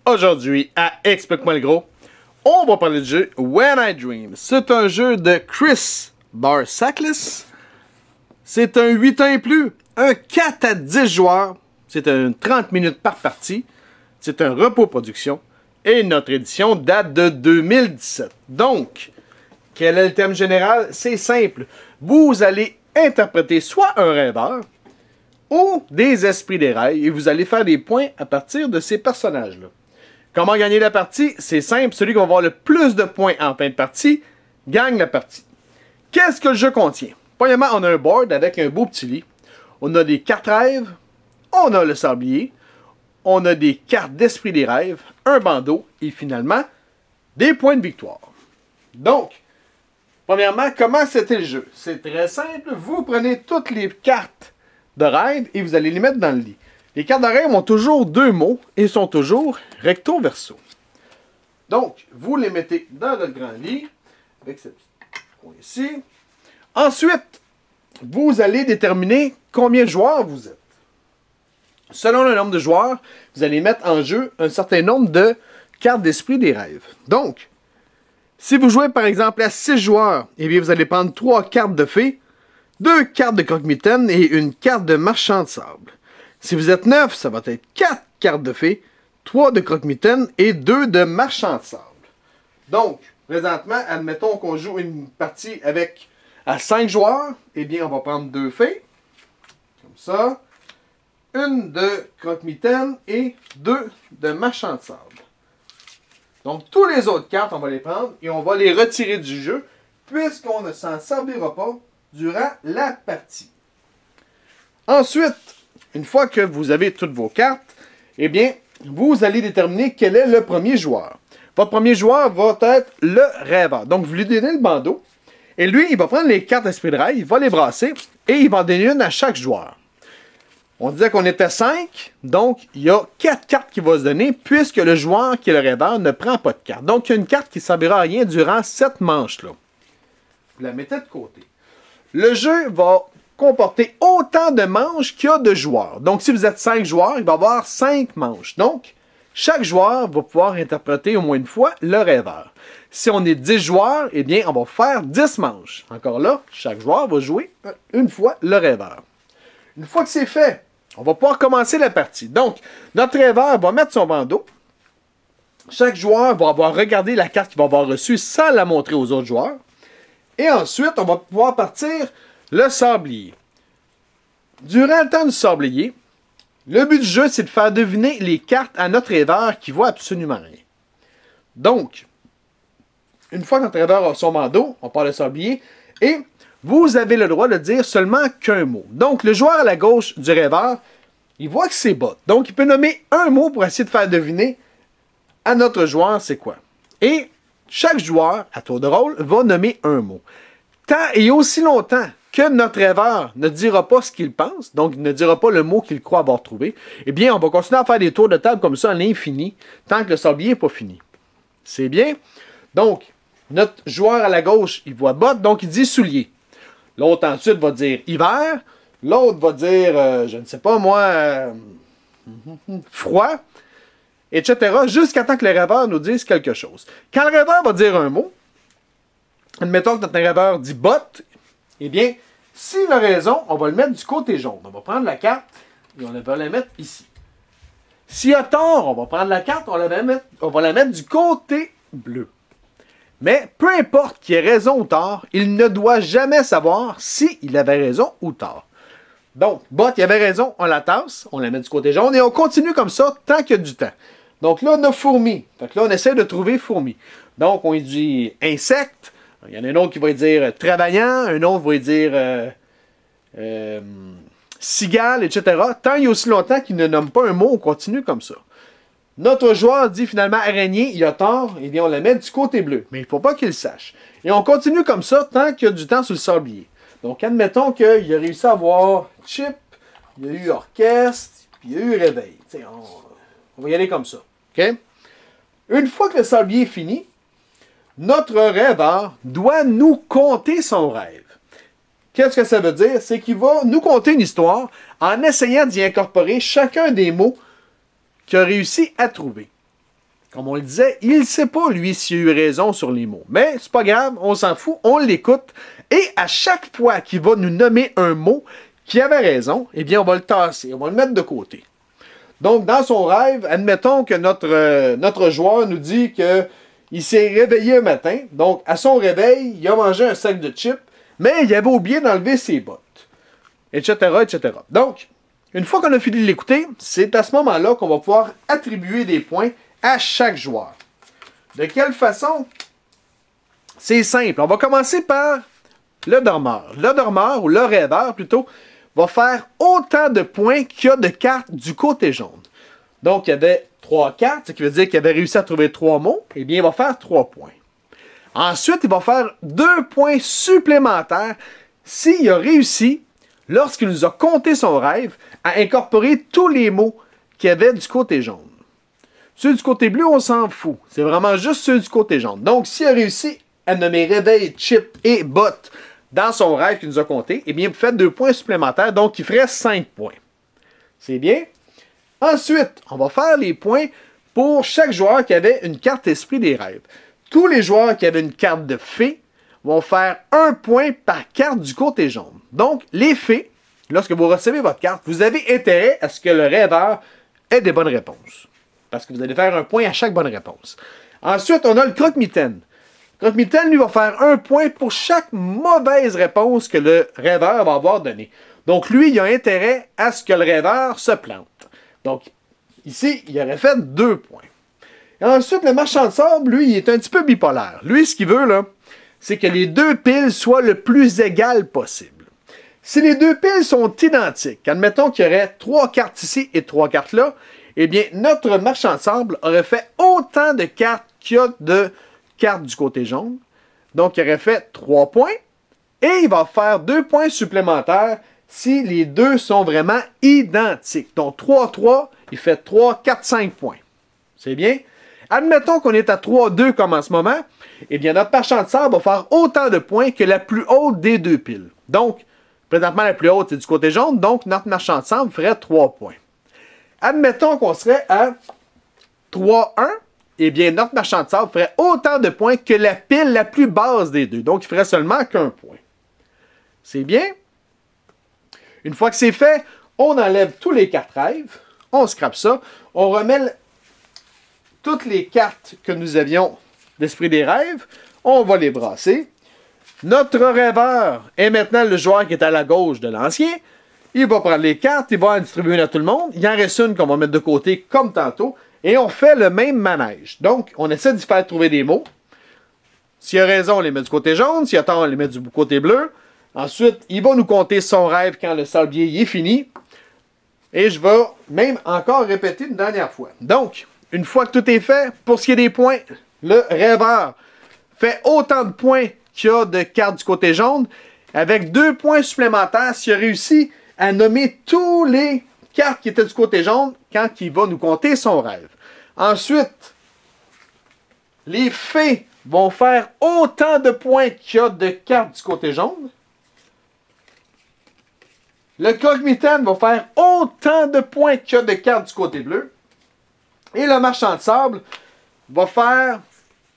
Aujourd'hui, à Explique-moi le gros, on va parler du jeu When I Dream. C'est un jeu de Chris Barsaklis. C'est un 8 ans et plus, un 4 à 10 joueurs. C'est un 30 minutes par partie. C'est un repos production. Et notre édition date de 2017. Donc, quel est le thème général? C'est simple. Vous allez interpréter soit un rêveur ou des esprits des rêves et vous allez faire des points à partir de ces personnages-là. Comment gagner la partie? C'est simple. Celui qui va avoir le plus de points en fin de partie gagne la partie. Qu'est-ce que le jeu contient? Premièrement, on a un board avec un beau petit lit. On a des cartes rêves. On a le sablier. On a des cartes d'esprit des rêves. Un bandeau. Et finalement, des points de victoire. Donc, premièrement, comment c'était le jeu? C'est très simple. Vous prenez toutes les cartes de rêve et vous allez les mettre dans le lit. Les cartes de rêve ont toujours deux mots et sont toujours recto-verso. Donc, vous les mettez dans notre grand lit, avec ce petit coin ici. Ensuite, vous allez déterminer combien de joueurs vous êtes. Selon le nombre de joueurs, vous allez mettre en jeu un certain nombre de cartes d'esprit des rêves. Donc, si vous jouez par exemple à 6 joueurs, eh bien vous allez prendre 3 cartes de fée, 2 cartes de croque-mitaine et une carte de marchand de sable. Si vous êtes 9, ça va être 4 cartes de fée, 3 de croque-mitaine et 2 de marchand de sable. Donc, présentement, admettons qu'on joue une partie avec à 5 joueurs, eh bien on va prendre 2 fées, comme ça, une de croque-mitaine et 2 de marchand de sable. Donc, tous les autres cartes, on va les prendre et on va les retirer du jeu, puisqu'on ne s'en servira pas durant la partie. Ensuite, une fois que vous avez toutes vos cartes, eh bien, vous allez déterminer quel est le premier joueur. Votre premier joueur va être le rêveur. Donc, vous lui donnez le bandeau, et lui, il va prendre les cartes d'esprit de rêve, il va les brasser, et il va en donner une à chaque joueur. On disait qu'on était 5, donc il y a 4 cartes qui vont se donner, puisque le joueur qui est le rêveur ne prend pas de carte. Donc, il y a une carte qui ne servira à rien durant cette manche-là. Vous la mettez de côté. Le jeu va comporter autant de manches qu'il y a de joueurs. Donc, si vous êtes 5 joueurs, il va y avoir 5 manches. Donc, chaque joueur va pouvoir interpréter au moins une fois le rêveur. Si on est 10 joueurs, eh bien, on va faire 10 manches. Encore là, chaque joueur va jouer une fois le rêveur. Une fois que c'est fait, on va pouvoir commencer la partie. Donc, notre rêveur va mettre son bandeau. Chaque joueur va avoir regardé la carte qu'il va avoir reçue sans la montrer aux autres joueurs. Et ensuite, on va pouvoir partir le sablier. Durant le temps du sablier, le but du jeu, c'est de faire deviner les cartes à notre rêveur qui voit absolument rien. Donc, une fois que notre rêveur a son bandeau, on part le sablier et vous avez le droit de dire seulement qu'un mot. Donc, le joueur à la gauche du rêveur, il voit que c'est botte. Donc, il peut nommer un mot pour essayer de faire deviner à notre joueur c'est quoi. Et chaque joueur, à tour de rôle, va nommer un mot. Tant et aussi longtemps que notre rêveur ne dira pas ce qu'il pense, donc il ne dira pas le mot qu'il croit avoir trouvé, eh bien, on va continuer à faire des tours de table comme ça à l'infini, tant que le sablier n'est pas fini. C'est bien? Donc, notre joueur à la gauche, il voit botte, donc il dit soulier. L'autre ensuite va dire hiver. L'autre va dire, je ne sais pas moi, froid, etc. Jusqu'à temps que le rêveur nous dise quelque chose. Quand le rêveur va dire un mot, admettons que notre rêveur dit botte, eh bien, s'il a raison, on va le mettre du côté jaune. On va prendre la carte et on va la mettre ici. S'il a tort, on va prendre la carte, on va la mettre du côté bleu. Mais peu importe qu'il ait raison ou tort, il ne doit jamais savoir s'il avait raison ou tort. Donc, botte, il avait raison, on la tasse, on la met du côté jaune et on continue comme ça tant qu'il y a du temps. Donc là, on a fourmi. Fait que là, on essaie de trouver fourmi. Donc, on dit insecte. Il y en a un autre qui va dire travaillant, un autre va dire cigale, etc. Tant il y a aussi longtemps qu'il ne nomme pas un mot, on continue comme ça. Notre joueur dit finalement araignée, il a tort, eh bien on la met du côté bleu. Mais il ne faut pas qu'il le sache. Et on continue comme ça tant qu'il y a du temps sur le sablier. Donc admettons qu'il a réussi à avoir chip, il y a eu orchestre, puis il y a eu réveil. On va y aller comme ça. Okay? Une fois que le sablier est fini, notre rêveur doit nous conter son rêve. Qu'est-ce que ça veut dire? C'est qu'il va nous conter une histoire en essayant d'y incorporer chacun des mots qu'il a réussi à trouver. comme on le disait, il ne sait pas, lui, s'il a eu raison sur les mots. Mais c'est pas grave, on s'en fout, on l'écoute. Et à chaque fois qu'il va nous nommer un mot qui avait raison, eh bien, on va le tasser, on va le mettre de côté. Donc, dans son rêve, admettons que notre joueur nous dit qu'il s'est réveillé un matin. Donc, à son réveil, il a mangé un sac de chips, mais il avait oublié d'enlever ses bottes, etc., etc. Donc, une fois qu'on a fini de l'écouter, c'est à ce moment-là qu'on va pouvoir attribuer des points à chaque joueur. De quelle façon? C'est simple. On va commencer par le dormeur. Le dormeur, ou le rêveur plutôt, va faire autant de points qu'il y a de cartes du côté jaune. Donc, il y avait 3 cartes, ce qui veut dire qu'il avait réussi à trouver 3 mots. Eh bien, il va faire 3 points. Ensuite, il va faire 2 points supplémentaires s'il a réussi, lorsqu'il nous a compté son rêve, à incorporer tous les mots qu'il y avait du côté jaune. Ceux du côté bleu, on s'en fout. C'est vraiment juste ceux du côté jaune. Donc, s'il a réussi à nommer réveil, chip et botte dans son rêve qu'il nous a compté, eh bien, vous faites 2 points supplémentaires, donc il ferait 5 points. C'est bien? Ensuite, on va faire les points pour chaque joueur qui avait une carte esprit des rêves. Tous les joueurs qui avaient une carte de fée vont faire 1 point par carte du côté jaune. Donc, les fées, lorsque vous recevez votre carte, vous avez intérêt à ce que le rêveur ait des bonnes réponses. Parce que vous allez faire 1 point à chaque bonne réponse. Ensuite, on a le croque-mitaine. Le croque-mitaine, lui, va faire 1 point pour chaque mauvaise réponse que le rêveur va avoir donnée. Donc, lui, il a intérêt à ce que le rêveur se plante. Donc, ici, il aurait fait 2 points. Et ensuite, le marchand de sable, lui, il est un petit peu bipolaire. Lui, ce qu'il veut, là, c'est que les 2 piles soient le plus égales possible. Si les 2 piles sont identiques, admettons qu'il y aurait 3 cartes ici et 3 cartes là, eh bien, notre marchand de sable aurait fait autant de cartes qu'il y a de cartes du côté jaune. Donc, il aurait fait 3 points. Et il va faire 2 points supplémentaires si les deux sont vraiment identiques. Donc, 3-3, il fait 3, 4, 5 points. C'est bien? Admettons qu'on est à 3-2 comme en ce moment. Eh bien, notre marchand de sable va faire autant de points que la plus haute des 2 piles. Donc, présentement, la plus haute, c'est du côté jaune. Donc, notre marchand de sable ferait 3 points. Admettons qu'on serait à 3-1. Eh bien, notre marchand de sable ferait autant de points que la pile la plus basse des deux. Donc, il ferait seulement qu'1 point. C'est bien? Une fois que c'est fait, on enlève tous les cartes rêves. On scrape ça. On remet toutes les cartes que nous avions d'Esprit des rêves. On va les brasser. Notre rêveur est maintenant le joueur qui est à la gauche de l'ancien. Il va prendre les cartes, il va en distribuer à tout le monde. Il en reste une qu'on va mettre de côté comme tantôt. Et on fait le même manège. Donc, on essaie d'y faire trouver des mots. S'il a raison, on les met du côté jaune. S'il a tort, on les met du côté bleu. Ensuite, il va nous compter son rêve quand le sablier y est fini. Et je vais même encore répéter une dernière fois. Donc, une fois que tout est fait, pour ce qui est des points, le rêveur fait autant de points qu'il y a de cartes du côté jaune, avec 2 points supplémentaires s'il a réussi à nommer tous les cartes qui étaient du côté jaune quand il va nous compter son rêve. Ensuite, les fées vont faire autant de points qu'il y a de cartes du côté jaune. Le croque-mitaine va faire autant de points qu'il y a de cartes du côté bleu. Et le marchand de sable va faire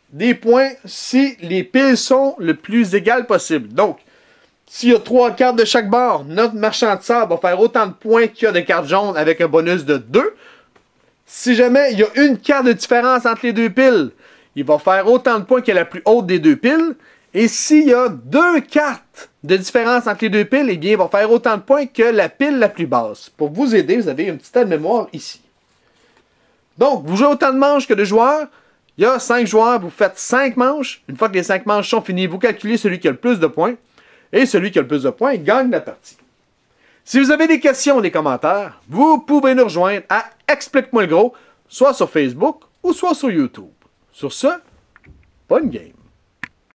des points si les piles sont le plus égales possible. Donc, s'il y a 3 cartes de chaque bord, notre marchand de sable va faire autant de points qu'il y a de cartes jaunes avec un bonus de 2. Si jamais il y a une carte de différence entre les 2 piles, il va faire autant de points que la plus haute des 2 piles. Et s'il y a 2 cartes de différence entre les 2 piles, eh bien, il va faire autant de points que la pile la plus basse. Pour vous aider, vous avez un petit tas de mémoire ici. Donc, vous jouez autant de manches que de joueurs. Il y a 5 joueurs, vous faites 5 manches. Une fois que les 5 manches sont finies, vous calculez celui qui a le plus de points. Et celui qui a le plus de points gagne la partie. Si vous avez des questions ou des commentaires, vous pouvez nous rejoindre à Explique-moi le gros, soit sur Facebook ou soit sur YouTube. Sur ce, bonne game!